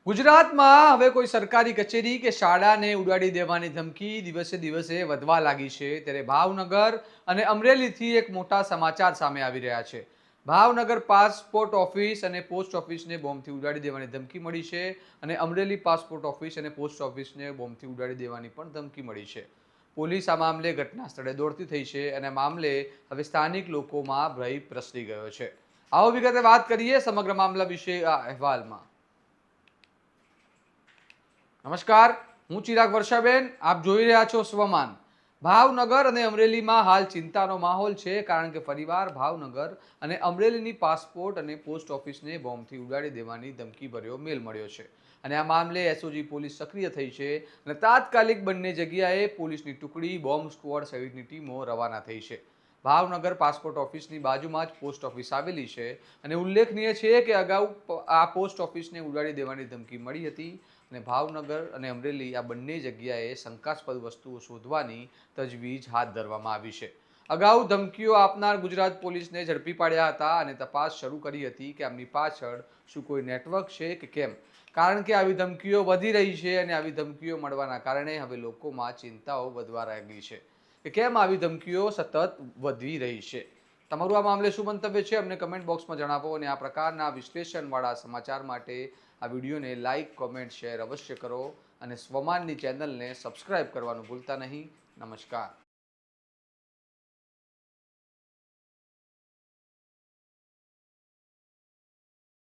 ગુજરાતમાં હવે કોઈ સરકારી કચેરી કે શાળાને ઉડાડી દેવાની ધમકી દિવસે દિવસે વધવા લાગી છે ત્યારે ભાવનગર અને અમરેલીથી એક મોટા સમાચાર સામે આવી રહ્યા છે। ભાવનગર પાસપોર્ટ ઓફિસ અને પોસ્ટ ઓફિસને બોમ્બથી ઉડાડી દેવાની ધમકી મળી છે અને અમરેલી પાસપોર્ટ ઓફિસ અને પોસ્ટ ઓફિસને બોમ્બથી ઉડાડી દેવાની પણ ધમકી મળી છે। પોલીસ આ મામલે ઘટના સ્થળે દોડતી થઈ છે અને મામલે હવે સ્થાનિક લોકોમાં ભય પ્રસરી ગયો છે। આવો વિગતે વાત કરીએ સમગ્ર મામલા વિશે આ અહેવાલમાં। નમસ્કાર, હું ચિરાગ વર્ષાબેન, આપ જોઈ રહ્યા છો સ્વમાન। ભાવનગર અને અમરેલીમાં હાલ ચિંતાનો માહોલ છે કારણ કે ફરીવાર ભાવનગર અને અમરેલીની પાસપોર્ટ અને પોસ્ટ ઓફિસને બોમ્બથી ઉડાડી દેવાની ધમકીભર્યો મેલ મળ્યો છે અને આ મામલે એસઓજી પોલીસ સક્રિય થઈ છે અને તાત્કાલિક બંને જગ્યાએ પોલીસની ટુકડી, બોમ્બ સ્ક્વોડ સહિતની ટીમો રવાના થઈ છે। ભાવનગર પાસપોર્ટ ઓફિસની બાજુમાં જ પોસ્ટ ઓફિસ આવેલી છે અને ઉલ્લેખનીય છે કે અગાઉ આ પોસ્ટ ઓફિસને ઉડાડી દેવાની ધમકી મળી હતી અને ભાવનગર અને અમરેલી આ બંને જગ્યાએ શંકાસ્પદ વસ્તુઓ શોધવાની તજવીજ હાથ ધરવામાં આવી છે। અગાઉ ધમકીઓ આપનાર ગુજરાત પોલીસને ઝડપી પાડ્યા હતા અને તપાસ શરૂ કરી હતી કે આમની પાછળ શું કોઈ નેટવર્ક છે કે કેમ, કારણ કે આવી ધમકીઓ વધી રહી છે અને આવી ધમકીઓ મળવાના કારણે હવે લોકોમાં ચિંતાઓ વધવા લાગી છે કે કેમ આવી ધમકીઓ સતત વધી રહી છે। તમારું આ મામલે શું મંતવ્ય છે અમને કમેન્ટ બોક્સમાં જણાવો અને આ પ્રકારના વિશ્લેષણવાળા સમાચાર માટે આ વિડીયોને લાઇક, કોમેન્ટ, શેર અવશ્ય કરો અને સ્વમાનની ચેનલને સબસ્ક્રાઇબ કરવાનું ભૂલતા નહીં। નમસ્કાર।